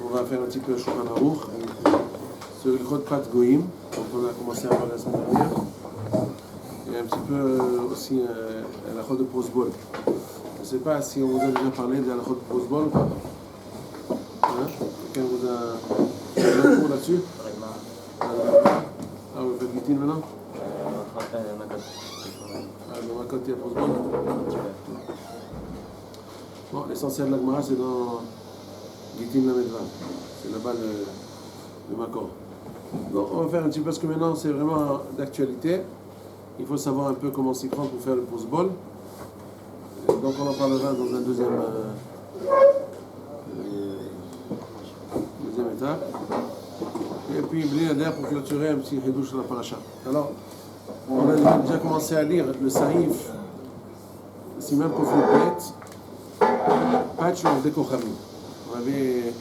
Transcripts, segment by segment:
on va faire un petit peu Shulchan Aruch sur le Chod Pat Goïm, donc on a commencé à voir la semaine dernière, et un petit peu aussi la Chod de Prosbol. Je ne sais pas si on vous a déjà parlé de la Chod de Prosbol ou pas. Hein? Quelqu'un vous a un cours là-dessus? Ah, vous faites Gitin maintenant? Dans ma côté à Prosbol. Bon, l'essentiel de la Gemara, c'est dans Gitin Lamedva. C'est là-bas le Makor. Donc, on va faire un petit peu parce que maintenant, c'est vraiment d'actualité. Il faut savoir un peu comment s'y prendre pour faire le Prosbol. Donc, on en parlera dans un deuxième étape. Et puis, Bli pour clôturer un petit Hidouche sur la paracha. Alors, on a déjà commencé à lire le Saïf, si même pour Foupet. Patch of Dekochamim. On avait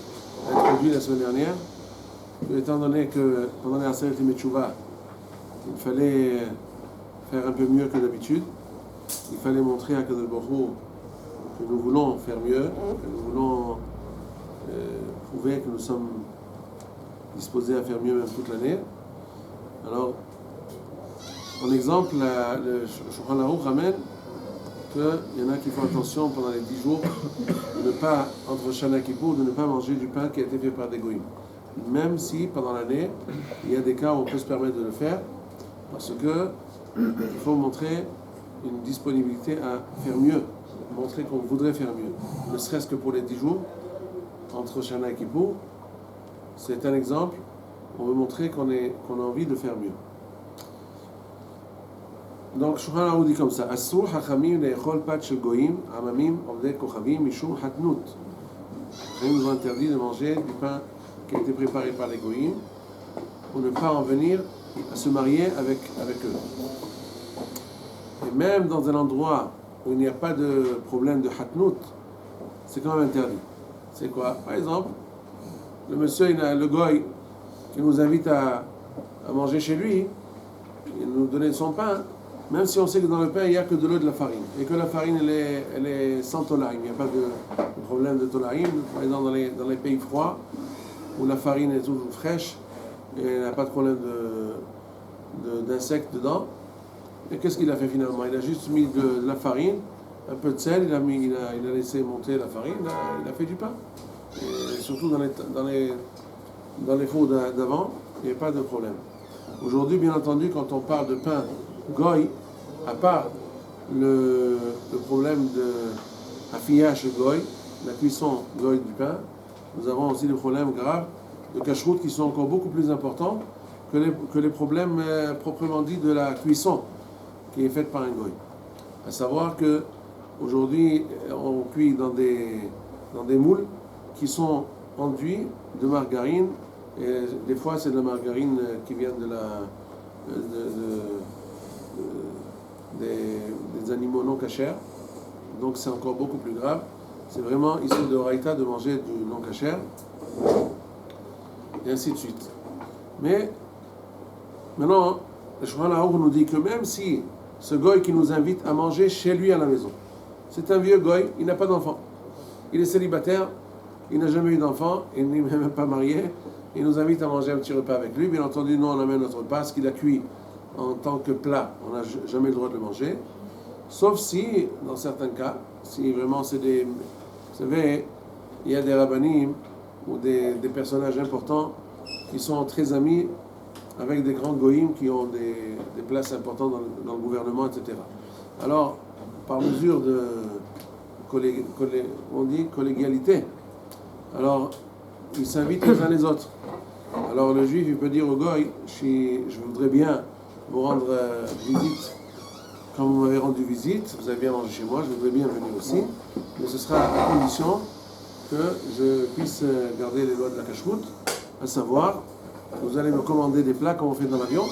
introduit la semaine dernière, étant donné que pendant les Aseret Metchouva, il fallait faire un peu mieux que d'habitude. Il fallait montrer à Kadosh Baruch Hu que nous voulons faire mieux, que nous voulons prouver que nous sommes disposés à faire mieux même toute l'année. Alors, en exemple, le Shulchan Aruch ramène qu'il y en a qui font attention pendant les 10 jours de ne pas, entre Shana Kippour, de ne pas manger du pain qui a été fait par des goïms. Même si, pendant l'année, il y a des cas où on peut se permettre de le faire, parce que il faut montrer une disponibilité à faire mieux, montrer qu'on voudrait faire mieux. Ne serait-ce que pour les 10 jours, entre Shana et Kippour, c'est un exemple, on veut montrer qu'on a envie de faire mieux. Donc, Shulchan Aruch dit comme ça: Asur hachamim le'echol pat shel goyim, amamim, ovdei kochavim, mishum hatnut. Ils nous ont interdit de manger du pain qui a été préparé par les goyim pour ne pas en venir à se marier avec eux. Et même dans un endroit où il n'y a pas de problème de hatnut, c'est quand même interdit. C'est quoi? Par exemple, le monsieur, le goy, qui nous invite à manger chez lui, il nous donne son pain. Même si on sait que dans le pain, il n'y a que de l'eau et de la farine. Et que la farine, elle est sans tolaïm. Il n'y a pas de problème de tolaïm. Par exemple, dans les pays froids, où la farine est toujours fraîche, et il n'y a pas de problème d'insectes dedans. Et qu'est-ce qu'il a fait finalement? Il a juste mis de la farine, un peu de sel, il a laissé monter la farine, il a fait du pain. Et surtout dans les fours d'avant, il n'y a pas de problème. Aujourd'hui, bien entendu, quand on parle de pain goy, à part le problème de affillage goy, la cuisson goy du pain, nous avons aussi des problèmes graves de cacheroute qui sont encore beaucoup plus importants que les problèmes proprement dit de la cuisson qui est faite par un goy. À savoir que aujourd'hui on cuit dans des moules qui sont enduits de margarine, et des fois c'est de la margarine qui vient des animaux non cachers, donc c'est encore beaucoup plus grave. C'est vraiment ici de Horaïta de manger du non cachère, et ainsi de suite. Mais maintenant, le Shulchan Aruch nous dit que même si ce goy qui nous invite à manger chez lui à la maison, c'est un vieux goy, il n'a pas d'enfant, il est célibataire, il n'a jamais eu d'enfant, il n'est même pas marié, il nous invite à manger un petit repas avec lui. Bien entendu, nous on amène notre repas, ce qu'il a cuit en tant que plat, on n'a jamais le droit de le manger, sauf si, dans certains cas, si vraiment c'est des... Vous savez, il y a des rabbanim ou des personnages importants qui sont très amis avec des grands goïms qui ont des places importantes dans le gouvernement, etc. Alors, par mesure de collégialité, alors ils s'invitent les uns les autres. Alors le juif, il peut dire au goy: je voudrais bien vous rendre visite. Quand vous m'avez rendu visite, vous avez bien mangé chez moi, je voudrais bien venir aussi, mais ce sera à condition que je puisse garder les lois de la cacheroute, à savoir, vous allez me commander des plats comme on fait dans l'avion,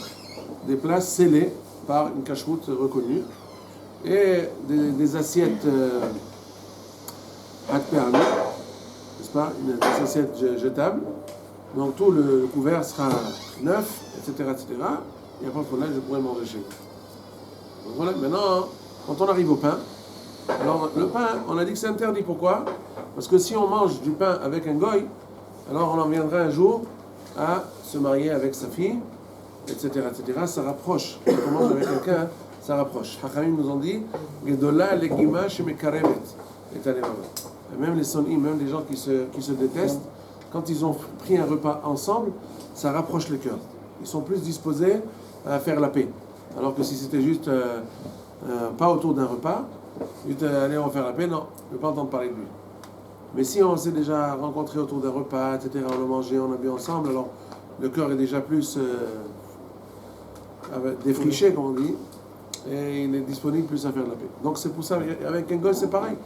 des plats scellés par une cacheroute reconnue, et des assiettes à permis, n'est-ce pas, des assiettes jetables, donc tout le couvert sera neuf, etc., etc., et après là, je pourrai manger chez vous. Donc voilà, maintenant, quand on arrive au pain, alors le pain, on a dit que c'est interdit. Pourquoi? Parce que si on mange du pain avec un goy, alors on en viendra un jour à se marier avec sa fille, etc., etc. Ça rapproche. Quand on mange avec quelqu'un, ça rapproche. Hachamim nous ont dit Gedola legima shemekarevet et alevava. Même les sonim, même les gens qui se détestent, quand ils ont pris un repas ensemble, ça rapproche les cœurs. Ils sont plus disposés à faire la paix. Alors que si c'était juste pas autour d'un repas, juste allez, on va faire la paix, non, je ne veux pas entendre parler de lui. Mais si on s'est déjà rencontré autour d'un repas, etc., on a mangé, on a bu ensemble, alors le cœur est déjà plus défriché, comme on dit, et il est disponible plus à faire la paix. Donc c'est pour ça, avec un goy, c'est pareil.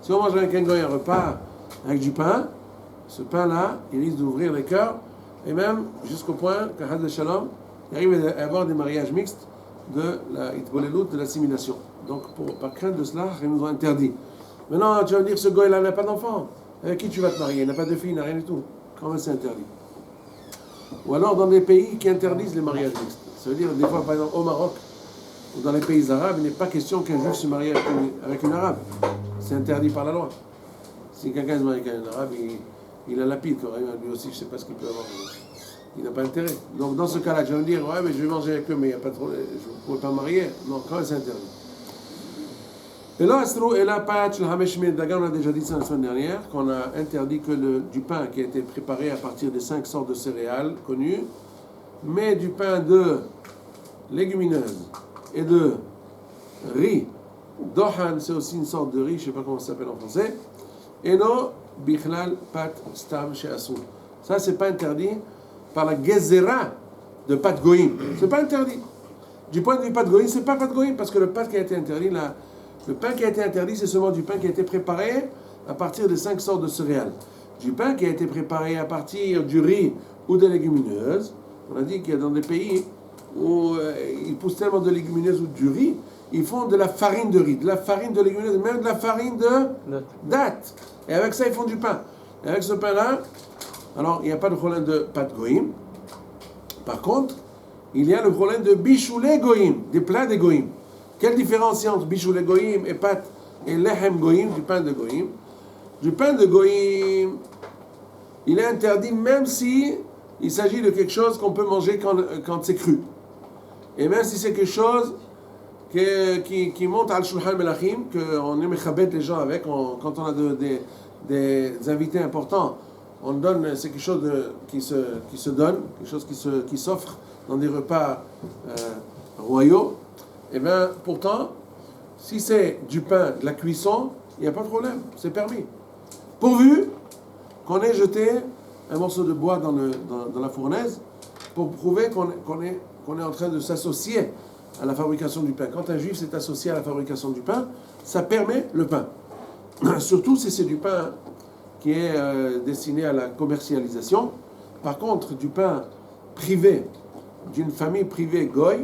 Si on mange avec un goy un repas avec du pain, ce pain-là, il risque d'ouvrir les cœurs, et même jusqu'au point que Had Shalom, il arrive à avoir des mariages mixtes de la itbolelut, de l'assimilation. Donc par crainte de cela, ils nous ont interdit. Maintenant, tu vas me dire, ce goy-là n'a pas d'enfant. Avec qui tu vas te marier? Il n'a pas de fille, il n'a rien du tout. Comment c'est interdit? Ou alors dans des pays qui interdisent les mariages mixtes. Ça veut dire, des fois, par exemple, au Maroc, ou dans les pays arabes, il n'est pas question qu'un juif se marie avec une arabe. C'est interdit par la loi. Si quelqu'un se marie avec un arabe, il a la pile, lui aussi, je ne sais pas ce qu'il peut avoir. Il n'a pas intérêt. Donc dans ce cas-là, tu vas me dire, ouais, mais je vais manger avec eux, mais il n'y a pas trop, je ne pourrais pas me marier. Non, quand même, c'est interdit. Et là, on a déjà dit ça la semaine dernière, qu'on a interdit que du pain qui a été préparé à partir des 5 sortes de céréales connues, mais du pain de légumineuses et de riz. Dohan, c'est aussi une sorte de riz, je ne sais pas comment ça s'appelle en français. Et non, bichlal pat stam she'asur. Ça, c'est pas interdit par la gezera de pat goïm. C'est pas interdit. Du point de vue pat goïm, c'est pas pat goïm, parce que le pain qui a été interdit, le pain qui a été interdit, c'est seulement du pain qui a été préparé à partir des 5 sortes de céréales. Du pain qui a été préparé à partir du riz ou des légumineuses. On a dit qu'il y a dans des pays où ils poussent tellement de légumineuses ou du riz, ils font de la farine de riz, de la farine de légumineuses, même de la farine de date. Et avec ça, ils font du pain. Et avec ce pain-là, alors il n'y a pas de problème de pâte goïm. Par contre, il y a le problème de bichoulé goïm, des plats de goïm. Quelle différence entre bichoulé goïm et pâte et lehem goïm, du pain de goïm? Du pain de goïm, il est interdit même si il s'agit de quelque chose qu'on peut manger quand c'est cru. Et même si c'est quelque chose qui monte à al-Shulchan Melachim, qu'on aime chabet les gens avec, quand on a des invités importants, on donne, c'est quelque chose qui se donne, quelque chose qui s'offre dans des repas royaux. Et bien, pourtant, si c'est du pain, de la cuisson, il n'y a pas de problème, c'est permis. Pourvu qu'on ait jeté un morceau de bois dans la fournaise pour prouver qu'on est en train de s'associer à la fabrication du pain. Quand un juif s'est associé à la fabrication du pain, ça permet le pain. Surtout si c'est du pain qui est destiné à la commercialisation. Par contre, du pain privé, d'une famille privée goy,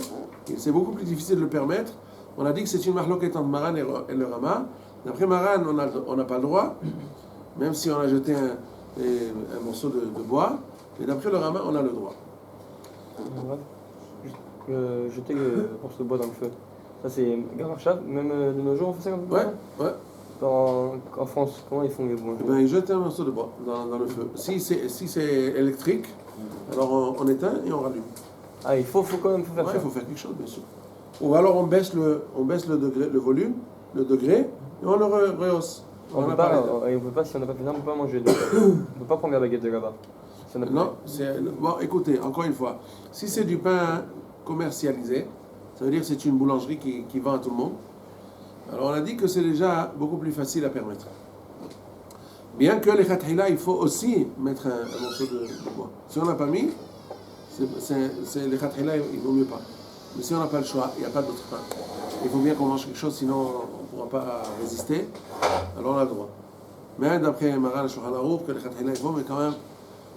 c'est beaucoup plus difficile de le permettre. On a dit que c'est une mahloket entre Maran et le Rama. D'après Maran, on n'a pas le droit, même si on a jeté un morceau de bois. Et d'après le Rama, on a le droit. Jeter le morceau de bois dans le feu. Ça, c'est Gamarchav, même de nos jours, on fait ça comme ça? Ouais. En France, comment ils font les bois? Ben, ils jettent un morceau de bois dans le feu. Si c'est électrique, alors on éteint et on rallume. Ah, il faut quand même faire ça. Il faut faire quelque chose, bien sûr. Ou alors on baisse le degré, le volume, le degré, et on le rehausse. On peut pas, si on n'a pas fait ça, on ne peut pas manger de on ne peut pas prendre la baguette de là-bas. Non, bon, écoutez, encore une fois, si c'est du pain commercialisé, ça veut dire que c'est une boulangerie qui vend à tout le monde. Alors on a dit que c'est déjà beaucoup plus facile à permettre. Bien que les khatila, il faut aussi mettre un morceau de bois. Si on n'a pas mis, les khatila, il vaut mieux pas. Mais si on n'a pas le choix, il n'y a pas d'autre pain. Il faut bien qu'on mange quelque chose, sinon on ne pourra pas résister. Alors on a le droit. Mais d'après Maran et Shulchan Aruch, que les khatila, il faut, mais quand même,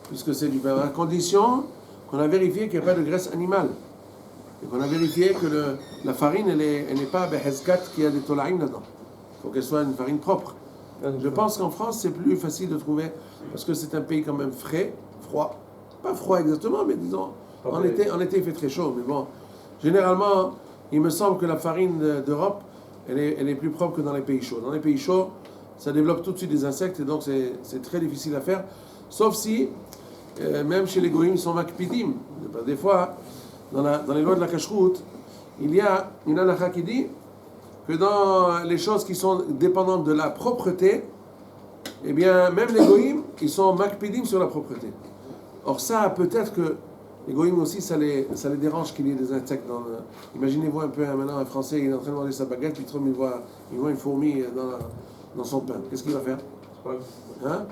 puisque c'est du pain, à condition qu'on a vérifié qu'il n'y a pas de graisse animale. Et qu'on a vérifié que la farine, elle n'est pas behezkat qui a des tolaïm dedans. Il faut qu'elle soit une farine propre. Je pense qu'en France, c'est plus facile de trouver, parce que c'est un pays quand même froid. Pas froid exactement, mais disons, en été, il fait très chaud. Mais bon, généralement, il me semble que la farine d'Europe, elle est plus propre que dans les pays chauds. Dans les pays chauds, ça développe tout de suite des insectes, et donc c'est très difficile à faire. Sauf si, même chez les goïms, ils sont makpidim. Des fois, dans les lois de la cacheroute, il y a une halakha qui dit que dans les choses qui sont dépendantes de la propreté, eh bien, même les goïms, ils sont makpidim sur la propreté. Or ça, peut-être que les goïms aussi, ça les dérange qu'il y ait des insectes dans le... Imaginez-vous un peu, maintenant, un Français, il est en train de manger sa baguette, puis il voit une fourmi dans son pain. Qu'est-ce qu'il va faire? Hein?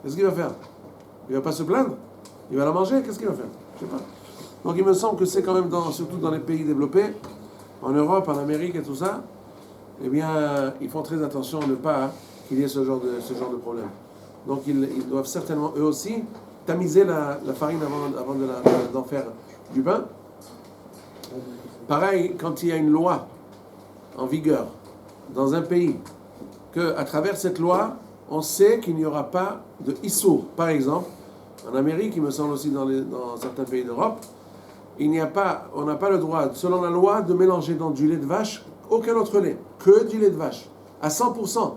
Qu'est-ce qu'il va faire? Il va pas se plaindre? Il va la manger? Qu'est-ce qu'il va faire? Je sais pas. Donc il me semble que c'est quand même, surtout dans les pays développés, en Europe, en Amérique et tout ça, eh bien, ils font très attention à ne pas qu'il y ait ce genre de problème. Donc ils doivent certainement, eux aussi, tamiser la farine avant d'en faire du pain. Pareil, quand il y a une loi en vigueur dans un pays, qu'à travers cette loi, on sait qu'il n'y aura pas de issour. Par exemple, en Amérique, il me semble aussi dans certains pays d'Europe, on n'a pas le droit, selon la loi, de mélanger dans du lait de vache aucun autre lait, que du lait de vache, à 100%.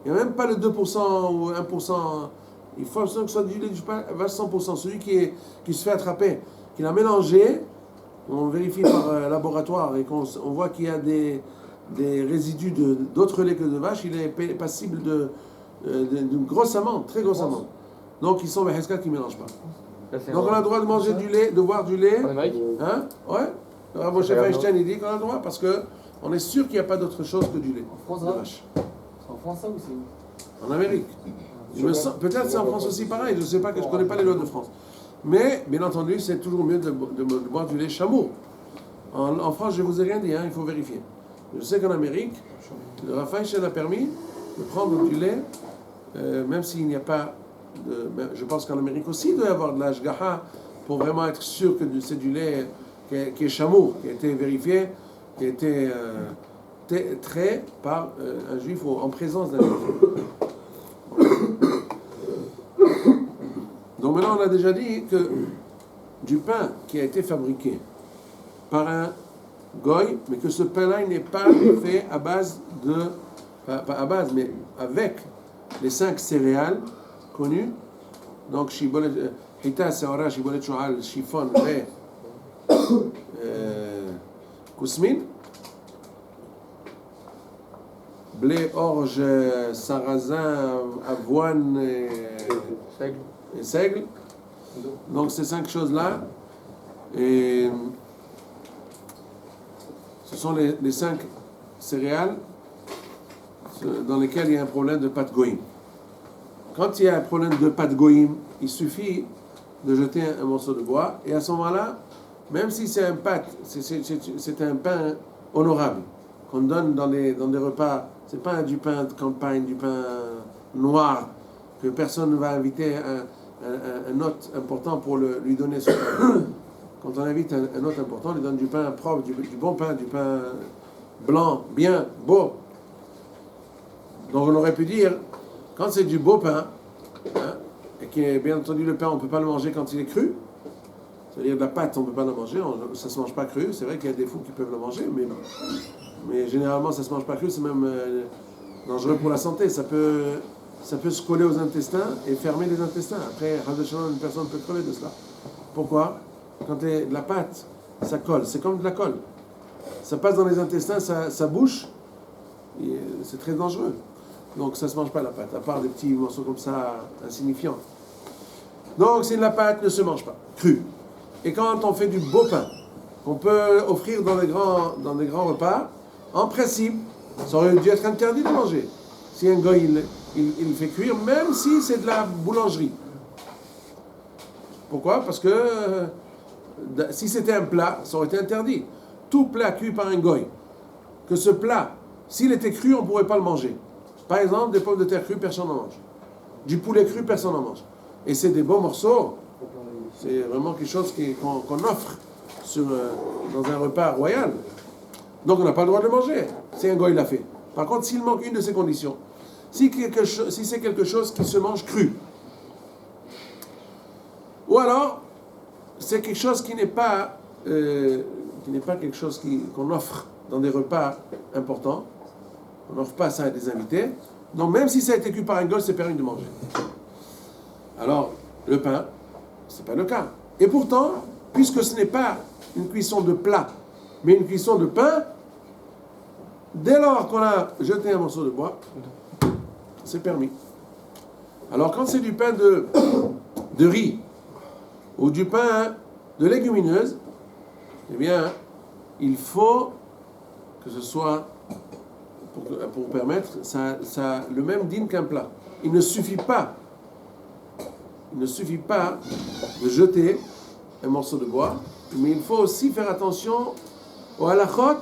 Il n'y a même pas le 2% ou 1%. Il faut que ce soit du lait de vache 100%. Celui qui se fait attraper, qui l'a mélangé, on vérifie par laboratoire et qu'on voit qu'il y a des résidus d'autres laits que de vache, il est passible d'une grosse amende, très grosse amende. Donc ils sont les Heskat qui ne mélangent pas. Donc on a le droit de manger du lait, de boire du lait. En Amérique? Hein? Ouais. Alors mon chef Einstein, il dit qu'on a le droit parce qu'on est sûr qu'il n'y a pas d'autre chose que du lait. En France, de vache. c'est en France ça ou c'est où? En Amérique. Peut-être c'est en France aussi pareil, je ne sais pas, que je ne connais pas les lois de France. Mais, bien entendu, c'est toujours mieux de boire du lait chameau. En France, je ne vous ai rien dit, hein, il faut vérifier. Je sais qu'en Amérique, le Rav Einstein a permis de prendre du lait, même s'il n'y a pas je pense qu'en Amérique aussi, il doit y avoir de l'ashgaha pour vraiment être sûr que c'est du lait qui est chameau, qui a été vérifié, qui a été trait par un juif en présence d'un juif. Donc maintenant, on a déjà dit que du pain qui a été fabriqué par un goy, mais que ce pain-là n'est pas fait à base pas à base, mais avec les 5 céréales connues, donc hita, seora, shibolet, shoal, chiffon, et kousmin, blé, orge, sarrasin, avoine et seigle. Donc ces 5 choses-là, et ce sont les 5 céréales dans lesquelles il y a un problème de pâte goïm. Quand il y a un problème de pâte goïm, il suffit de jeter un morceau de bois, et à ce moment-là, même si c'est un pain honorable qu'on donne dans des repas, c'est pas du pain de campagne, du pain noir, que personne ne va inviter un hôte important pour lui donner ce pain. Quand on invite un hôte important, on lui donne du pain propre, du bon pain, du pain blanc, bien, beau. Donc on aurait pu dire, quand c'est du beau pain, hein, et qui est bien entendu le pain, on ne peut pas le manger quand il est cru, c'est-à-dire de la pâte, on ne peut pas la manger, ça ne se mange pas cru, c'est vrai qu'il y a des fous qui peuvent le manger, mais généralement ça ne se mange pas cru, c'est même dangereux pour la santé, ça peut se coller aux intestins et fermer les intestins. Après, une personne peut crever de cela. Pourquoi? Quand de la pâte, ça colle, c'est comme de la colle. Ça passe dans les intestins, ça bouche, et c'est très dangereux. Donc ça ne se mange pas la pâte, à part des petits morceaux comme ça, insignifiants. Donc c'est de la pâte, ne se mange pas, crue. Et quand on fait du beau pain, qu'on peut offrir dans des grands repas, en principe, ça aurait dû être interdit de manger. Si un gars, il fait cuire, même si c'est de la boulangerie. Pourquoi? Parce que si c'était un plat, ça aurait été interdit. Tout plat cuit par un goy, que ce plat, s'il était cru, on ne pourrait pas le manger. Par exemple, des pommes de terre crues, personne n'en mange. Du poulet cru, personne n'en mange. Et c'est des beaux morceaux. C'est vraiment quelque chose qu'on offre dans un repas royal. Donc on n'a pas le droit de le manger, si un goy l'a fait. Par contre, s'il manque une de ces conditions, si c'est quelque chose qui se mange cru, ou alors c'est quelque chose qui n'est pas quelque chose qu'on offre dans des repas importants, on n'offre pas ça à des invités, Donc même si ça a été cuit par un goy, c'est permis de manger. Alors, le pain, c'est pas le cas. Et pourtant, puisque ce n'est pas une cuisson de plat, mais une cuisson de pain, dès lors qu'on a jeté un morceau de bois, c'est permis. Alors quand c'est du pain de riz ou du pain de légumineuse, eh bien, il faut que ce soit, pour permettre, ça le même dîne qu'un plat. Il ne suffit pas de jeter un morceau de bois, mais il faut aussi faire attention au halachot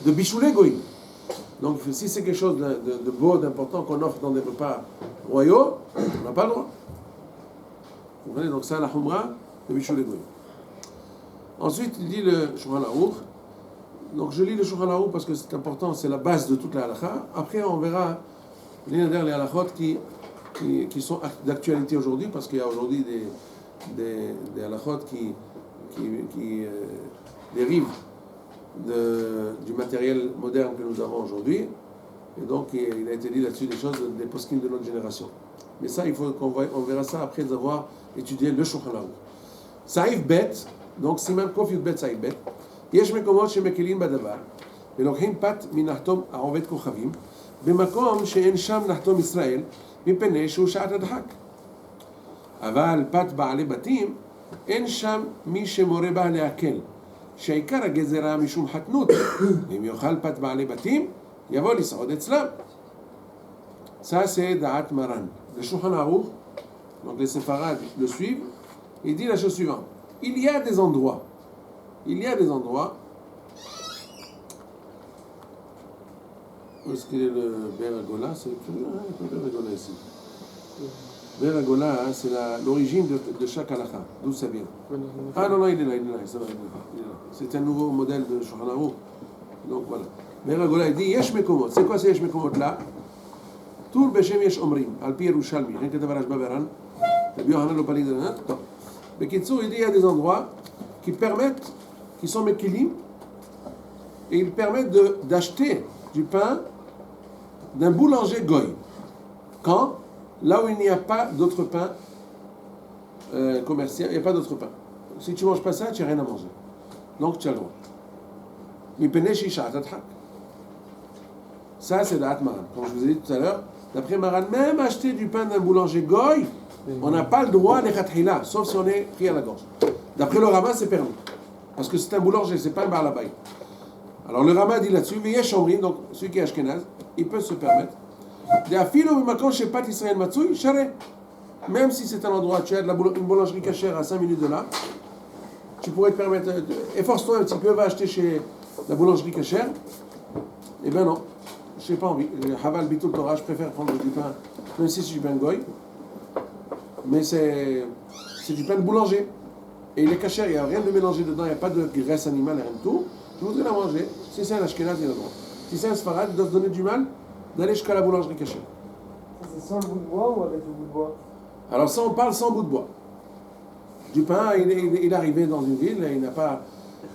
de bichoulet goy. Donc si c'est quelque chose de beau, d'important qu'on offre dans des repas royaux, on n'a pas le droit. Vous comprenez? Donc ça, la humra de bichoulet goy. Ensuite, il dit le Shulchan Aruch. Donc je lis le Shulchan Aruch parce que c'est important, c'est la base de toute la halakha. Après, on verra les halachot qui sont d'actualité aujourd'hui, parce qu'il y a aujourd'hui des halachot qui dérivent du matériel moderne que nous avons aujourd'hui. Et donc, il a été dit là-dessus des choses, des poskim de notre génération. Mais ça, il faut on verra ça après avoir étudié le Shulchan Aruch. Saïf bet, donc siman kof yud bet saïf bet, יש מקומות שמקלים בדבר, ולוקחים פת מנחתום העובד כוכבים, במקום שאין שם נחתום ישראל, מפני שהוא שעת הדחק. אבל פת בעלי בתים, אין שם מי שמורה בה להקל, שעיקר הגזרה משום חתנות. אם יאכל פת בעלי בתים, יבוא לסעוד אצלם. Ça c'est דעת מרן. Le Shulchan Aruch, donc les séfarades le suivent, il dit la chose suivante. Il y a des endroits, où est-ce qu'il est le Beragola? C'est le Beragola ici. Beragola, hein, c'est l'origine de chaque halakha, d'où ça vient. Ah non, il est là, ça va, il est là. C'est un nouveau modèle de Shulchan Aruch. Donc voilà. Beragola, il dit Yesh Mekomot. C'est quoi ces Yesh Mekomot là? Tour Beshem Yesh Omrim, al pi Yerushalmi. Rien que Tavarash Baberan. Le Biohanan le Palid de Nanat. Mais Kitsour, il dit il y a des endroits qui permettent, qui sont mekilim, et ils permettent d'acheter du pain d'un boulanger goy. Quand? Là où il n'y a pas d'autre pain commercial, il n'y a pas d'autre pain. Si tu ne manges pas ça, tu n'as rien à manger. Donc tu as le droit. Ça, c'est da'at Maran. Comme je vous ai dit tout à l'heure, d'après Maran, même acheter du pain d'un boulanger goy, on n'a pas le droit les khatrila, sauf si on est pris à la gorge. D'après le Rama, c'est permis. Parce que c'est un boulanger, c'est pas un bar là-bas. Alors le Rama dit là-dessus, mais Yesh Omrim, donc celui qui est ashkenaz, il peut se permettre. Même si c'est un endroit, tu as une boulangerie cachère à 5 minutes de là, tu pourrais te permettre, efforce-toi un petit peu, va acheter chez la boulangerie cachère. Eh bien non, je n'ai pas envie. Haval Bitul Torah, je préfère prendre du pain, même si c'est du pain de goy, mais c'est du pain de boulanger. Et il est cachère, il n'y a rien de mélangé dedans, il n'y a pas de graisse animale, rien de tout. Je voudrais la manger. Si c'est un ashkenaz, il a le droit. Si c'est un sfarad, il doit se donner du mal d'aller jusqu'à la boulangerie cachère. C'est sans le bout de bois ou avec le bout de bois? Alors ça, on parle sans bout de bois. Du pain, il est arrivé dans une ville, il n'a pas...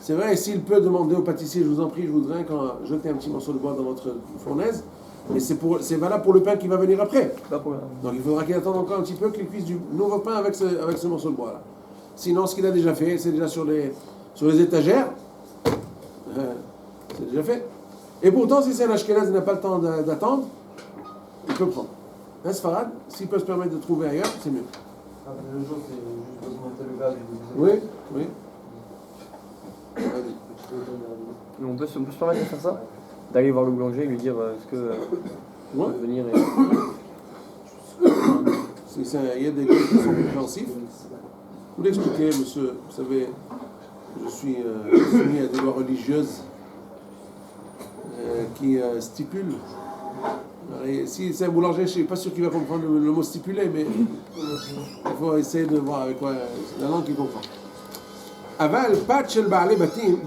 C'est vrai, s'il peut demander au pâtissier, je vous en prie, je voudrais jeter un petit morceau de bois dans votre fournaise, mais c'est valable pour le pain qui va venir après. Donc il faudra qu'il attende encore un petit peu qu'il cuise du nouveau pain avec ce morceau de bois là. Sinon, ce qu'il a déjà fait, c'est déjà sur les étagères, c'est déjà fait. Et pourtant, si c'est un ashkenaz, il n'a pas le temps d'attendre, il peut prendre. Un sfarad, s'il peut se permettre de trouver ailleurs, c'est mieux. Ah, le jour, c'est juste augmenter le gaz. Oui. Mais on peut se permettre de faire ça, d'aller voir le boulanger et lui dire est-ce que on peut venir et... Il y a des gens qui sont compréhensifs. Je vous l'expliquer, monsieur, vous savez, je suis soumis à des lois religieuses qui stipulent. Si c'est un boulanger, je ne suis pas sûr qu'il va comprendre le mot stipulé, mais il faut essayer de voir avec quoi la langue qu'il comprend. Aval pat shel ba'alei batim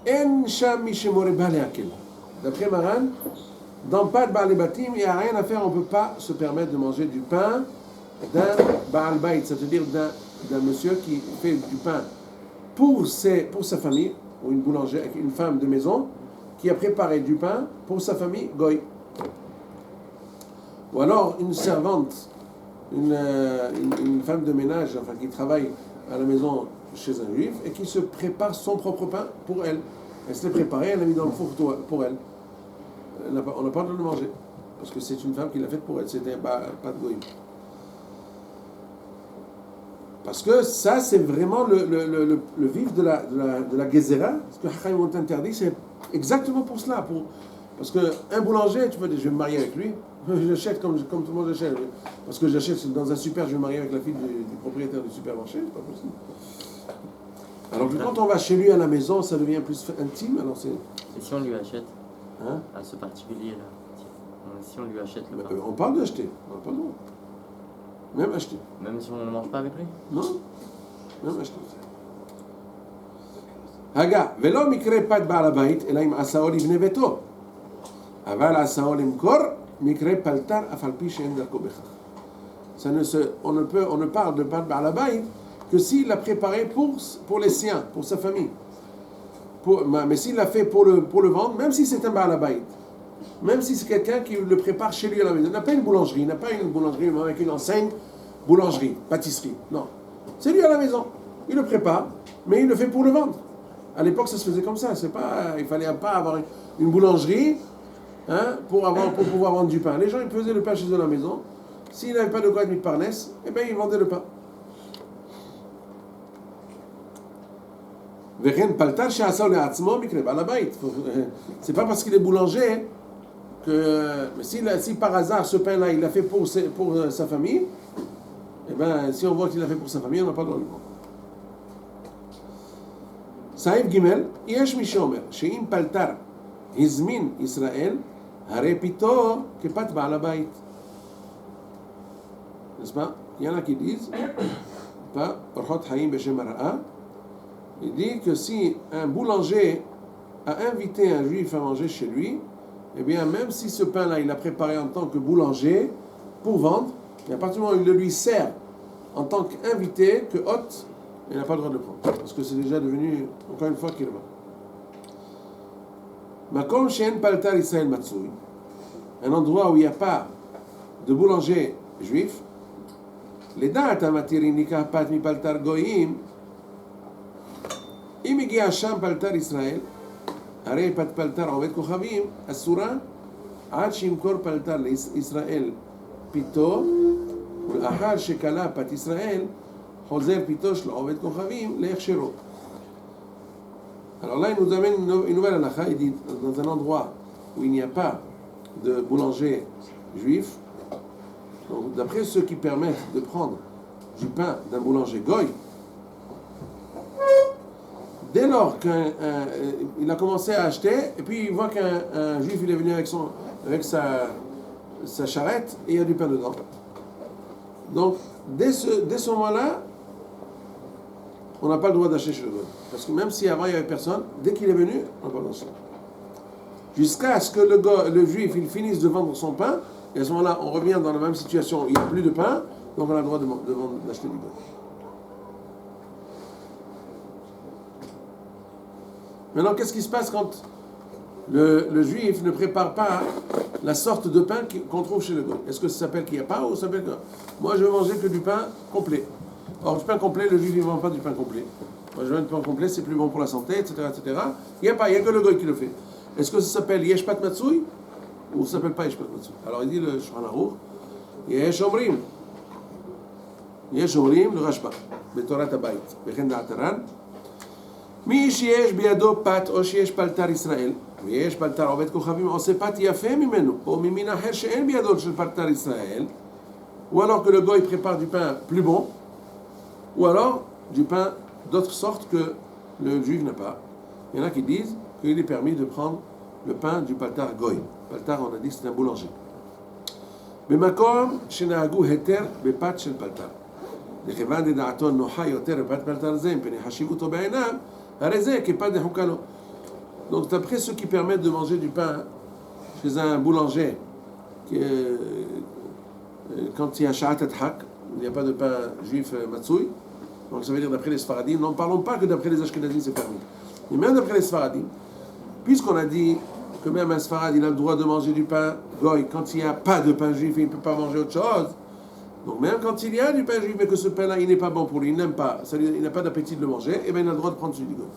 en sham mi shemore ba le'akel. D'après Maran, dans pat ba'alei batim, il n'y a rien à faire, on ne peut pas se permettre de manger du pain d'un ba'al bayt, c'est-à-dire d'un monsieur qui fait du pain pour sa famille, ou une boulangère, une femme de maison, qui a préparé du pain pour sa famille, goy. Ou alors une servante, une femme de ménage, enfin qui travaille à la maison chez un juif et qui se prépare son propre pain pour elle. Elle se l'est préparé, elle l'a mis dans le four pour elle. On n'a pas le droit de le manger. Parce que c'est une femme qui l'a fait pour elle. C'était pas de goïm. Parce que ça, c'est vraiment le vif de la gezerah. Ce que Hachaim ont interdit, c'est exactement pour cela. Parce qu'un boulanger, tu peux dire, je vais me marier avec lui. J'achète comme tout le monde achète. Parce que j'achète dans un super, je vais me marier avec la fille du propriétaire du supermarché. C'est pas possible. Alors que quand on va chez lui à la maison, ça devient plus intime. Alors c'est... Et si on lui achète Hein? à ce particulier-là, si on lui achète le pain, On parle d'acheter, on n'a pas le droit. Même acheter. même si on ne mange pas avec lui? Non, même acheter. Haga, ולא מקרה פת בעל הבית, אלא אם עשאו לבני ביתו. אבל עשאו למכור, מקרה פלטר, אף על פי שאין דרכו בכך. On ne parle de pâte בעל הבית que s'il l'a préparé pour les siens, pour sa famille. Mais s'il l'a fait pour le vendre, même si c'est un Baal Habayit, même si c'est quelqu'un qui le prépare chez lui à la maison, il n'a pas une boulangerie, il n'a pas une boulangerie avec une enseigne, boulangerie, pâtisserie, non. C'est lui à la maison, il le prépare, mais il le fait pour le vendre. À l'époque, ça se faisait comme ça, il fallait pas avoir une boulangerie pour pouvoir vendre du pain. Les gens, ils faisaient le pain chez eux à la maison, s'ils n'avaient pas de quoi être parnès, eh bien, ils vendaient le pain. C'est pas parce qu'il est boulanger que... Mais si par hasard ce pain-là, il l'a fait pour sa famille, eh bien, si on voit qu'il l'a fait pour sa famille, on n'a pas le droit de le prendre. סעיף ג' יש מי שאומר שאם פלטר הזמין ישראל, הרי פיתו כפת בעל הבית. n'est-ce pas? Il y en a qui disent, pas, Orchot Haïm Beshem Ara'a, il dit que si un boulanger a invité un juif à manger chez lui, eh bien, même si ce pain-là, il l'a préparé en tant que boulanger pour vendre, et à partir du moment où il le lui sert en tant qu'invité, que hôte, il n'a pas le droit de le prendre. Parce que c'est déjà devenu, encore une fois, kirba. Makom Shen Paltar Israël Matsoui, un endroit où il n'y a pas de boulanger juif, les dates amatirin nikah pat mi paltar goyim, אם הגיע שם פלטר ישראל, הרי פת פלטר עובד כוכבים, אסורה עד שימכור פלטר לישראל פיתו, ולאחר שקלה פת ישראל, חוזר פיתו של עובד כוכבים להכשרו. Alors là, il nous amène une nouvelle halakha, il dit, dans un endroit où il n'y a pas de boulanger juif, donc d'après ceux qui permettent de prendre du pain d'un boulanger goy, dès lors qu'il a commencé à acheter, et puis il voit qu'un juif il est venu avec sa charrette et il y a du pain dedans. Donc, dès ce moment-là, on n'a pas le droit d'acheter chez le goy. Parce que même si avant il n'y avait personne, dès qu'il est venu, on n'a pas le droit d'acheter. Jusqu'à ce que le juif il finisse de vendre son pain, et à ce moment-là, on revient dans la même situation, il n'y a plus de pain, donc on a le droit d'acheter du goy. Maintenant, qu'est-ce qui se passe quand le juif ne prépare pas la sorte de pain qu'on trouve chez le goy? Est-ce que ça s'appelle qu'il n'y a pas ou ça s'appelle que... Moi, je veux manger que du pain complet. Or, du pain complet, le juif ne vend pas du pain complet. Moi, je veux du pain complet, c'est plus bon pour la santé, etc. etc. Il n'y a que le goy qui le fait. Est-ce que ça s'appelle Yesh Pat Matsui ou ça s'appelle pas Yesh Pat Matsui? Alors, il dit le Shulchan Aruch, Yesh Omrim, le Rashba, Betorat Habayit, Bechen Da'ataran, מי שיש בידו פת או שיש פלטר ישראל ויש פלטר עובד כוכבים עושה פת יפה ממנו או ממין אחר שאין בידו של פלטר ישראל ou alors que le goy prépare du pain plus bon ou alors du pain d'autre sorte que le juif n'a pas. Il y en a qui disent qu'il est permis de prendre le pain du paltar goy. Paltar, on a dit c'est un boulanger. במקום שנהגו היתר בפת של פלטר לכיוון דעתו נוחה יותר בפת פלטר זה מפני חשיבותו בעיניו. Donc d'après ceux qui permettent de manger du pain chez un boulanger, quand il y a sha'at adhak, il n'y a pas de pain juif matsoui, donc ça veut dire d'après les Sfaradim, n'en parlons pas que d'après les Ashkenazim c'est permis. Mais même d'après les Sfaradim, puisqu'on a dit que même un Sfarad, il a le droit de manger du pain goy quand il n'y a pas de pain juif, il ne peut pas manger autre chose. Donc même quand il y a du pain juif, mais que ce pain-là, il n'est pas bon pour lui, il n'aime pas, il n'a pas d'appétit de le manger, et bien il a le droit de prendre celui du goy.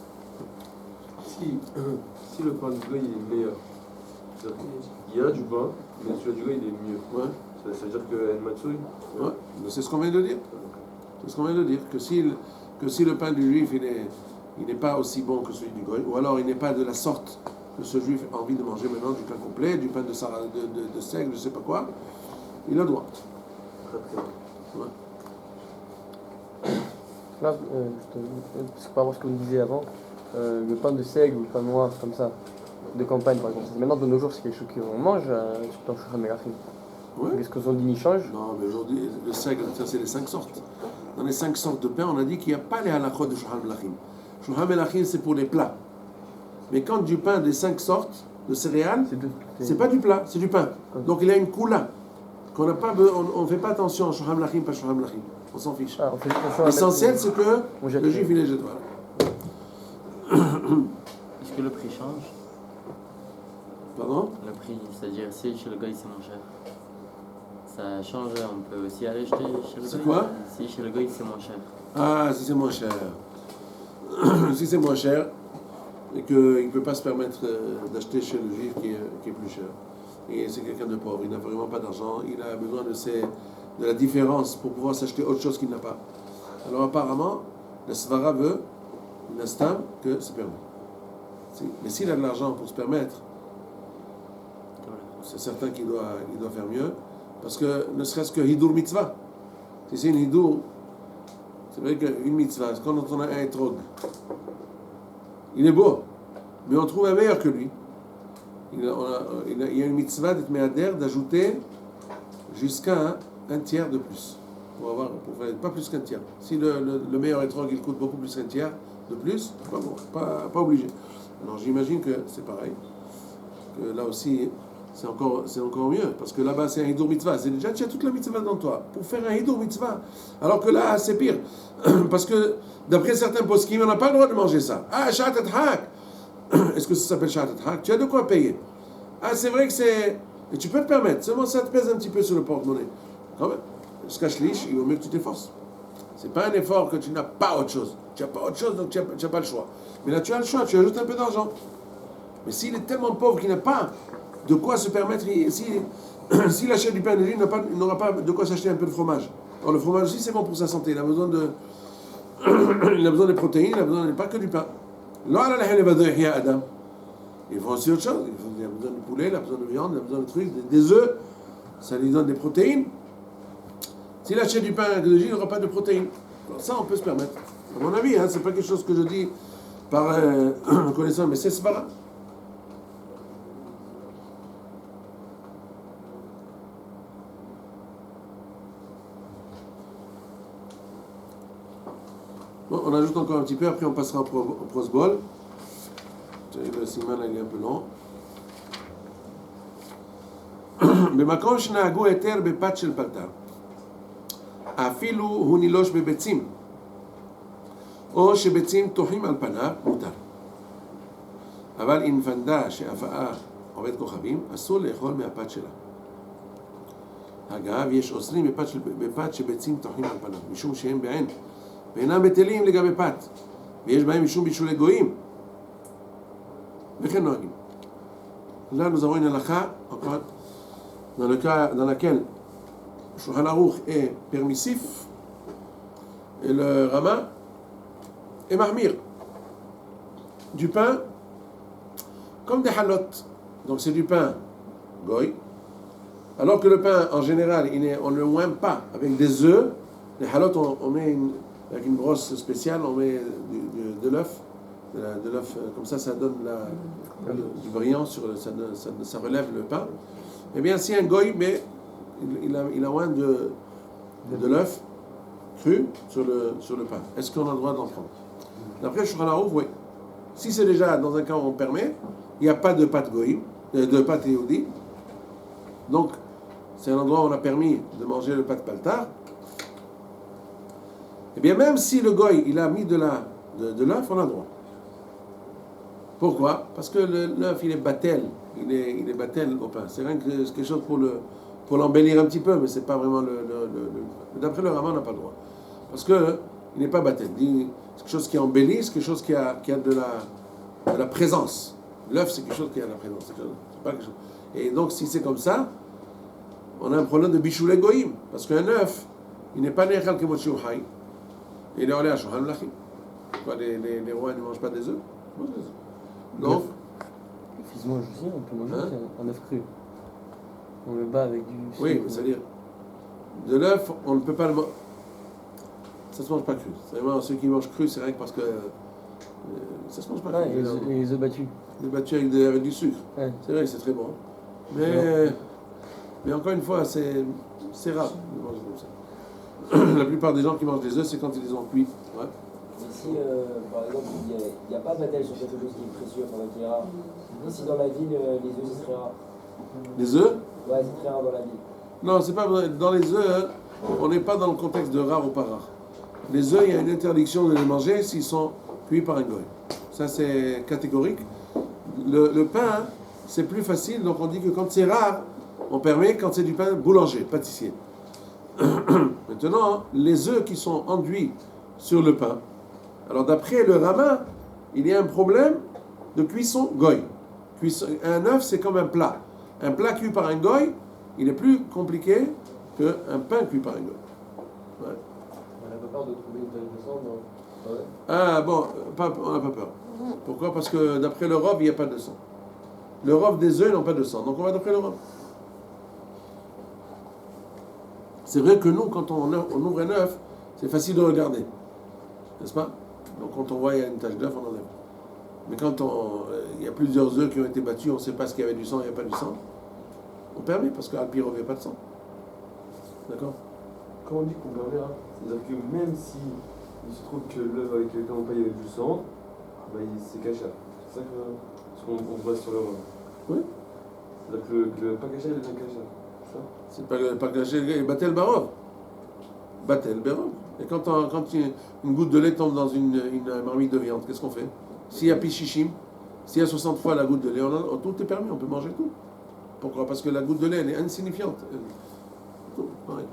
Si le pain du goy il est meilleur, il y a du pain, mais celui du goy il est mieux. Ouais. Ça veut dire que El Matsui, Ouais, mais c'est ce qu'on vient de dire. C'est ce qu'on vient de dire, que si le pain du juif, il n'est pas aussi bon que celui du goy, ou alors il n'est pas de la sorte que ce juif a envie de manger maintenant, du pain complet, du pain de seigle, je ne sais pas quoi, il a le droit. très très bon. Ouais. Là, parce que par rapport à ce que vous disiez avant, le pain de seigle ou le pain noir, comme ça, de campagne par exemple, maintenant de nos jours, c'est quelque chose qu'on mange, surtout en Shulchan Melachim. Ouais. Est-ce que son dîner change? Non, mais aujourd'hui, le seigle, ça c'est les 5 sortes. Dans les 5 sortes de pain, on a dit qu'il n'y a pas les halachot de Shulchan Melachim. Shulchan Melachim, c'est pour les plats. Mais quand du pain des 5 sortes de céréales, c'est pas du plat, c'est du pain. Donc il y a une coula. Qu'on n'a pas, on ne fait pas attention à Shulchan Melachim, pas Shulchan Melachim. On s'en fiche. Ah, on fait attention à L'essentiel, c'est que le juif, il est jette. Voilà. Est-ce que le prix change? Pardon? Le prix, c'est-à-dire si chez le goy c'est moins cher. Ça change, on peut aussi aller acheter chez le goy. C'est quoi? Si chez le goy c'est moins cher. Ah, si c'est moins cher. Si c'est moins cher, et qu'il ne peut pas se permettre d'acheter chez le juif qui est plus cher. Et c'est quelqu'un de pauvre, il n'a vraiment pas d'argent, il a besoin de la différence pour pouvoir s'acheter autre chose qu'il n'a pas. Alors apparemment, le Svara veut, l'instinct, que c'est permis. Mais s'il a de l'argent pour se permettre, c'est certain qu'il doit faire mieux, parce que ne serait-ce que Hidur Mitzvah. Si c'est une Hidur, c'est vrai qu'une Mitzvah, quand on a un Etrog, il est beau, mais on trouve un meilleur que lui. Il y a une Mitzvah d'être Me'ader, d'ajouter jusqu'à un tiers de plus. Pour faire pas plus qu'un tiers. Si le meilleur Etrog, il coûte beaucoup plus qu'un tiers de plus, pas obligé. Alors j'imagine que c'est pareil, que là aussi, c'est encore mieux, parce que là-bas c'est un Hidur Mitzvah, c'est déjà tu as toute la Mitzvah dans toi, pour faire un Hidur Mitzvah. Alors que là, c'est pire, parce que d'après certains poskim, on n'a pas le droit de manger ça. Ah, Shat Hak. Est-ce que ça s'appelle Shat Hak? Tu as de quoi payer. Ah, c'est vrai que c'est... Et tu peux te permettre, seulement ça te pèse un petit peu sur le porte-monnaie. Quand même, jusqu'à Shlish, il vaut mieux que tu t'efforces. C'est pas un effort que tu n'as pas autre chose. Tu n'as pas autre chose, donc tu n'as pas le choix. Mais là, tu as le choix, tu ajoutes un peu d'argent. Mais s'il est tellement pauvre qu'il n'a pas de quoi se permettre, s'il achète du pain de riz, il n'aura pas de quoi s'acheter un peu de fromage. Alors le fromage aussi, c'est bon pour sa santé. Il a besoin de protéines, il a besoin pas que du pain. Là, Adam. Il faut aussi autre chose. Il a besoin de poulet, il a besoin de viande, il a besoin de trucs, des œufs. Ça lui donne des protéines. S'il achète du pain de riz, il n'aura pas de protéines. Alors ça, on peut se permettre. À mon avis, c'est pas quelque chose que je dis par connaissance, mais c'est pas grave. Bon, on ajoute encore un petit peu, après on passera au prosbol. Le siman il est un peu long. במקום שנהגו היתר בפת של פלטר, אפילו הוא נילוש בביצים, או שביצים תוחים על פניו, מותר. אבל אם פנדה שאפאה עובד כוכבים, אסור לאכול מהפת שלה. אגב, יש אוסרים בפת שביצים תוחים על פניו, משום שהם בעין, ואינם בטלים לגבי פת, ויש בהם משום בישולי גויים, וכן נוהגים. Là, nous avons une halakha, encore, dans le cas dans lequel Shulchan Aruch est permissif et le Rama est mahmir. Du pain comme des halot. Donc c'est du pain goy. Alors que le pain, en général, on ne le ouime pas avec des œufs. Les halot, on met avec une brosse spéciale, on met de l'œuf. De l'œuf, comme ça donne du brillant, ça relève le pain. Eh bien, si un goy, mais il a moins de l'œuf cru sur le pain, est-ce qu'on a le droit d'en prendre? D'après Shulchan Aruch, oui. Si c'est déjà dans un cas où on permet, il n'y a pas de pâte goy, de pâte yehudi, donc c'est un endroit où on a permis de manger le pâte paltar. Eh bien, même si le goy, il a mis de l'œuf, on a le droit. Pourquoi? Parce que l'œuf, il est batel il est battel au pain. C'est rien que c'est quelque chose pour l'embellir un petit peu, mais c'est pas vraiment d'après le Rama, on n'a pas le droit. Parce que il n'est pas battel. C'est quelque chose qui embellit, c'est quelque chose qui a de la présence. L'œuf, c'est quelque chose qui a de la présence. C'est pas quelque chose. Et donc, si c'est comme ça, on a un problème de bichoulé goïm. Parce qu'un œuf, il n'est pas néchal kemot shiuhai. Il est allé à shouhan lachim. Les rois ne mangent pas des œufs. Donc, Le fils mange aussi, on peut manger un œuf cru. On le bat avec du sucre. oui, c'est-à-dire, de l'œuf, on ne peut pas le manger. Ça se mange pas cru. C'est vraiment ceux qui mangent cru, c'est rien que parce que ça se mange pas Ouais, cru. et les œufs battus. Les battus avec du sucre. Ouais. C'est vrai, c'est très bon. Mais encore une fois, c'est rare de manger comme ça. La plupart des gens qui mangent des œufs, c'est quand ils les ont cuits. Ouais. Mais si, par exemple, il n'y a pas Batel sur quelque chose qui est précieux, pendant qu'il est rare. Et si dans la ville, les œufs, c'est très rare. Les œufs? Ouais, c'est très rare dans la ville. Non, c'est pas vrai. Dans les œufs, on n'est pas dans le contexte de rare ou pas rare. Les œufs, il y a une interdiction de les manger s'ils sont cuits par un goy. Ça, c'est catégorique. Le pain, c'est plus facile, donc on dit que quand c'est rare, on permet quand c'est du pain boulanger, pâtissier. Maintenant, les œufs qui sont enduits sur le pain, alors d'après le Rama, il y a un problème de cuisson goy. Un œuf, c'est comme un plat. Un plat cuit par un goy, il est plus compliqué qu'un pain cuit par un goy. Ouais. On n'a pas peur de trouver une tache de sang dans... Ouais. Ah bon, on n'a pas peur. Pourquoi? Parce que d'après le Rov, il n'y a pas de sang. Le Rov des œufs n'ont pas de sang. Donc on va d'après le Rov. C'est vrai que nous, quand on ouvre un œuf, c'est facile de regarder. N'est-ce pas? Donc quand on voit il y a une tache d'œuf, on enlève. Mais quand il y a plusieurs œufs qui ont été battus, on ne sait pas ce qu'il y avait du sang, il n'y a pas du sang, on permet parce qu'à Alpiro, il n'y a pas de sang. D'accord? Quand on dit qu'on permet, hein, c'est-à-dire que même si il se trouve que l'œuf avec lequel on paye avec du sang, bah, c'est cachère. C'est ça qu'on se base sur le rhum. Oui. C'est-à-dire que le pas cachère, il devient cachère. C'est ça? C'est pas caché, Batel Barov. Batel Barov. Et quand une goutte de lait tombe dans une marmite de viande, qu'est-ce qu'on fait? S'il y a pichichim, s'il y a 60 fois la goutte de lait, tout est permis, on peut manger tout. Pourquoi? Parce que la goutte de lait, elle est insignifiante. Tout, pareil.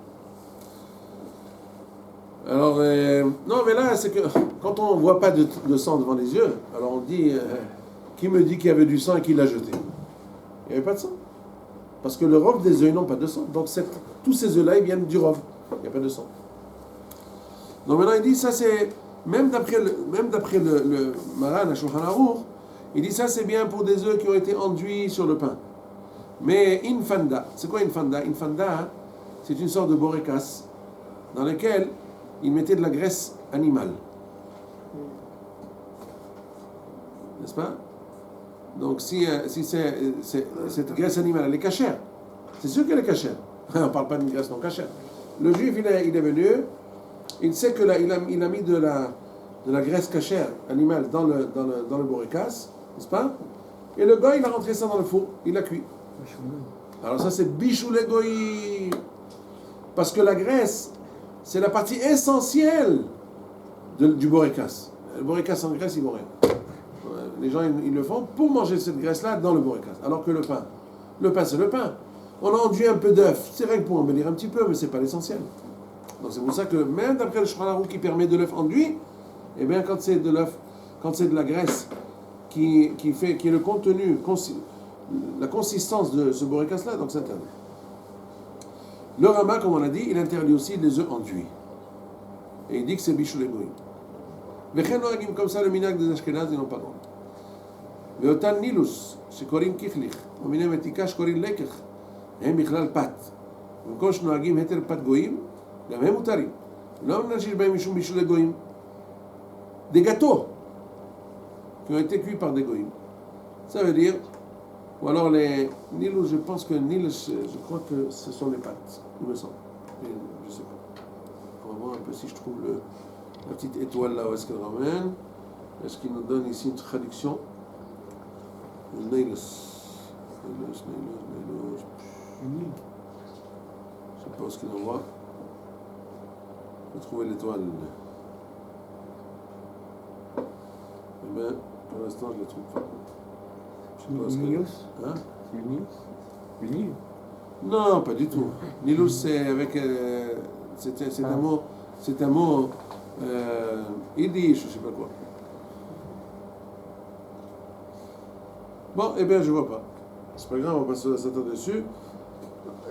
Alors, non, mais là, c'est que quand on ne voit pas de sang devant les yeux, alors on dit, qui me dit qu'il y avait du sang et qui l'a jeté? Il n'y avait pas de sang. Parce que le rov des œufs n'ont pas de sang. Donc tous ces œufs-là, ils viennent du rov. Il n'y a pas de sang. Donc maintenant, il dit, ça c'est, même d'après le Maran à Shulchan Aruch, il dit, ça c'est bien pour des œufs qui ont été enduits sur le pain. Mais infanda, c'est quoi infanda? Infanda, c'est une sorte de borékas dans lequel ils mettaient de la graisse animale. N'est-ce pas? Donc si cette graisse animale, elle est cachère, c'est sûr qu'elle est cachère. On ne parle pas d'une graisse non cachère. Le juif, il est venu, il sait que il a mis de la graisse cachère animale dans le borékas, n'est-ce pas? Et le gars, il a rentré ça dans le four, il l'a cuit. Alors ça, c'est bichoulé goï. Parce que la graisse, c'est la partie essentielle du borékas. Le borékas en graisse, il vaut rien. Les gens, ils le font pour manger cette graisse-là dans le borékas. Alors que le pain, c'est le pain. On a enduit un peu d'œuf. C'est vrai que pour embellir un petit peu, mais c'est pas l'essentiel. Donc c'est pour ça que même d'après le Shulchan Aruch qui permet de l'œuf enduit, eh bien quand c'est de l'œuf, quand c'est de la graisse qui est le contenu, la consistance de ce borékas-là, donc c'est interdit. Le Rama, comme on a dit, il interdit aussi les œufs enduits. Et il dit que c'est bichoulé goïm. Vechen noagim, comme ça, le minag des Ashkenaz, ils n'ont pas le droit. ואותן נילוס שקוראים ככליך ומיני מתיקה שקוראים לקח הם בכלל פת במקום שנוהגים היתר פת גויים גם הם מותרים לא מנהל שיש בהם משום בישולי גויים des gâteaux qui ont été cuits par des goïms, ça veut dire, ou alors les nilus, je pense que nilus, je crois que ce sont les pâtes, il me semble, je sais pas, on va voir un peu si je trouve la petite étoile là où est-ce qu'elle ramène, est-ce qu'il nous donne ici une traduction? Nilus. Je sais pas ce qu'il en voit. Je vais trouver l'étoile. Eh bien, pour l'instant, je ne la trouve pas. Je sais pas ce que- Nilus. Hein? C'est le Nilus. Le Nil. Non, pas du tout. Nilus, c'est avec. C'est un mot. C'est un mot. Yiddish, je sais pas quoi. Bon, eh bien, je vois pas. C'est pas grave, on va pas s'attendre dessus.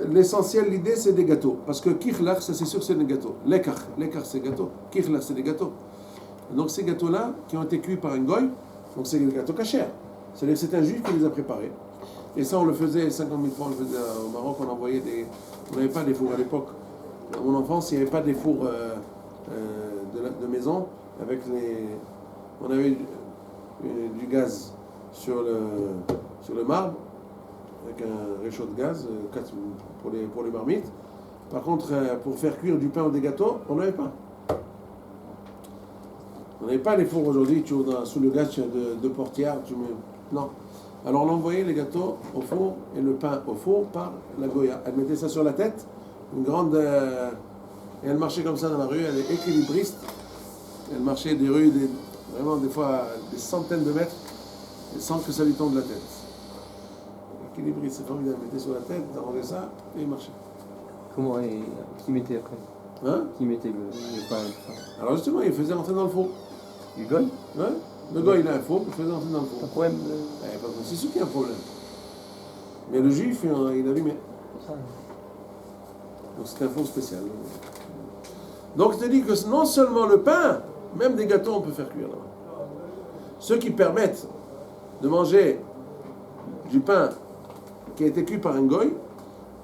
L'essentiel, l'idée, c'est des gâteaux. Parce que kichlach, ça c'est sûr, c'est des gâteaux. Lekach, c'est gâteau. Kichlach, c'est des gâteaux. Donc ces gâteaux-là, qui ont été cuits par un goy, donc c'est des gâteaux cachers. C'est-à-dire que c'est un juif qui les a préparés. Et ça, on le faisait 50 000 fois, on le faisait au Maroc, on envoyait des... On n'avait pas des fours à l'époque. Dans mon enfance, il n'y avait pas des fours de maison avec les... On avait du gaz sur le marbre, avec un réchaud de gaz pour les marmites. Par contre, pour faire cuire du pain ou des gâteaux, on n'avait pas. On n'avait pas les fours aujourd'hui, tu ouvres sous le gaz de portière, tu mets... Non. Alors on envoyait les gâteaux au four et le pain au four par la Goya. Elle mettait ça sur la tête, une grande... et elle marchait comme ça dans la rue, elle est équilibriste. Elle marchait des rues, vraiment des fois des centaines de mètres, sans que ça lui tombe de la tête. Équilibriste, c'est formidable. Elle mettait sur la tête, elle rendait ça, et il marchait. Comment qui mettait après? Hein? Qui mettait le pain et tout ça? Alors justement, il faisait rentrer dans le four. Du goy? Ouais? Le gars, il a un four, il faisait rentrer dans le Pas four. de problème. C'est sûr qu'il y a un problème. Mais le juif, il allumait. Ça. Donc c'est un four spécial. Donc je te dis que non seulement le pain, même des gâteaux, on peut faire cuire là-bas. Ceux qui permettent de manger du pain qui a été cuit par un goy,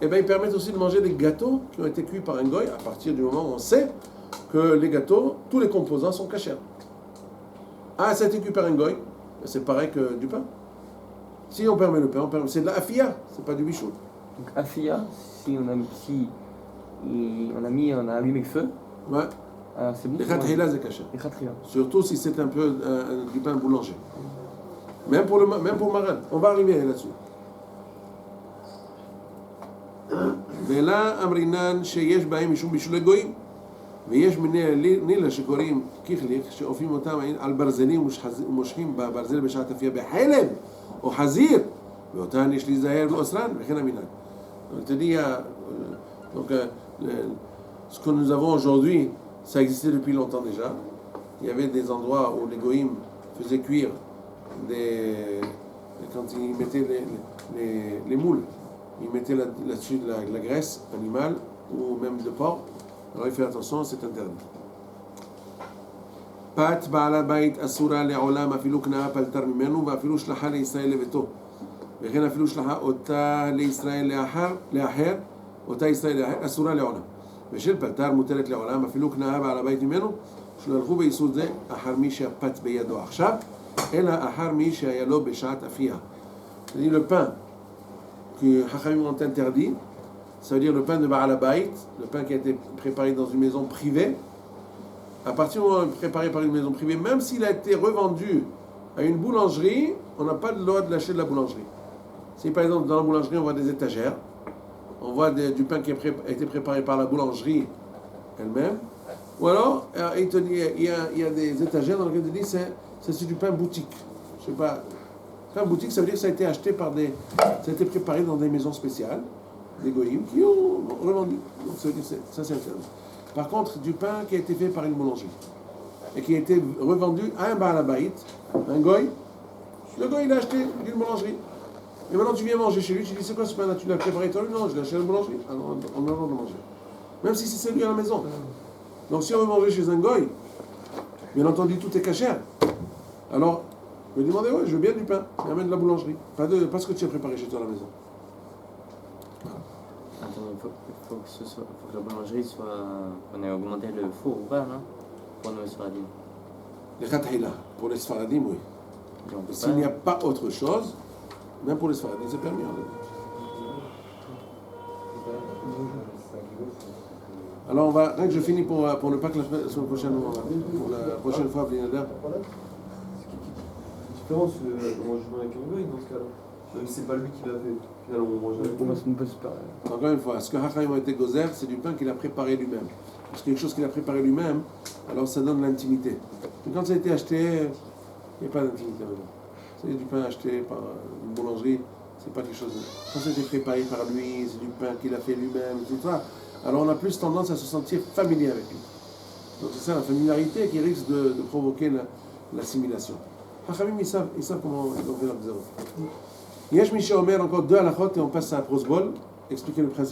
eh bien, ils permettent aussi de manger des gâteaux qui ont été cuits par un goy à partir du moment où on sait que les gâteaux, tous les composants sont cachers. Ah, ça a été cuit par un goy, c'est pareil que du pain. Si on permet le pain, c'est de la afia, c'est pas du bichou. Donc afia, si on a allumé le feu, Ouais. c'est bon. Les khatkhila, c'est caché. Les khatkhila. Surtout si c'est un peu du pain boulanger. Même pour Maran, on va arriver là-dessus. ולא אמרינן שיש בהם משום בישול הגויים ויש מיני נילה שקוראים קיכליך שאופים אותם על ברזלים ומושכים בברזל בשעת אפייה בחלב או חזיר ואותן יש להיזהר באוסרן וכן המנהג. Donc ce que nous avons aujourd'hui, ça existait depuis longtemps déjà. Il y avait des endroits où les goïms faisaient cuire quand ils mettaient les moules. Ils mettaient là-dessus de la graisse animale ou même de porc. Alors il fait attention, c'est interdit. פת בעל הבית אסורה לעולם אפילו קנאה פלטר ממנו ואפילו שלחה לישראל לביתו וכן אפילו שלחה אותה לישראל לאחר אותה ישראל לאחר אסורה לעולם ושל פלטר מותרת לעולם אפילו קנאה בעל הבית ממנו שלא הלכו באיסור זה אחר מי שהפת בידו עכשיו אלא אחר מי שהיה לו בשעת אפייה. C'est-à-dire le pain que Chachamim ont interdit, ça veut dire le pain de Baal Habayit, le pain qui a été préparé dans une maison privée. À partir du moment où il est préparé par une maison privée, même s'il a été revendu à une boulangerie, on n'a pas le droit de l'acheter de la boulangerie. Si par exemple dans la boulangerie on voit des étagères, on voit du pain qui a été préparé par la boulangerie elle-même, ou alors il y a des étagères dans lesquelles il dit c'est du pain boutique. Je sais pas. Pain boutique, ça veut dire que ça a été acheté ça a été préparé dans des maisons spéciales, des goïms qui ont revendu. Donc ça veut dire ça c'est interdit. Par contre, du pain qui a été fait par une boulangerie et qui a été revendu à un Baal Habayit, un goï, le goï il l'a acheté d'une boulangerie. Et maintenant tu viens manger chez lui, tu dis c'est quoi ce pain là? Tu l'as préparé toi? Non, je l'ai acheté à la boulangerie. Alors on a le droit de manger. Même si c'est celui à la maison. Donc si on veut manger chez un goï, bien entendu tout est cachère. Alors, je vais demander, ouais, je veux bien du pain, mais amène de la boulangerie. Pas ce que tu as préparé chez toi à la maison. Attends, il faut que la boulangerie soit. On ait augmenté le four ou pas, non? Pour nous, Sfaradim. Les khatkhila, pour les Sfaradim, oui. S'il n'y a pas autre chose, même pour les Sfaradim, c'est permis. Alors, rien que je finis pour ne pas que la semaine prochaine, pour la prochaine fois, Blinader. Différence, on mange avec un goy dans ce cas-là. Même si c'est pas lui qui l'a fait. Finalement, on mange avec lui. Encore une fois, ce que Hachayim a été gozer, c'est du pain qu'il a préparé lui-même. Parce que quelque chose qu'il a préparé lui-même, alors ça donne l'intimité. Mais quand ça a été acheté, il n'y a pas d'intimité maintenant. C'est du pain acheté par une boulangerie, c'est pas quelque chose de... Quand c'était préparé par lui, c'est du pain qu'il a fait lui-même, etc. Alors on a plus tendance à se sentir familier avec lui. Donc c'est ça la familiarité qui risque de provoquer l'assimilation. Chachamim, ils savent comment ils ont fait leur zéro. Yesh Misha Omer, encore deux halakhot et on passe à Prosbol, expliquer le principe.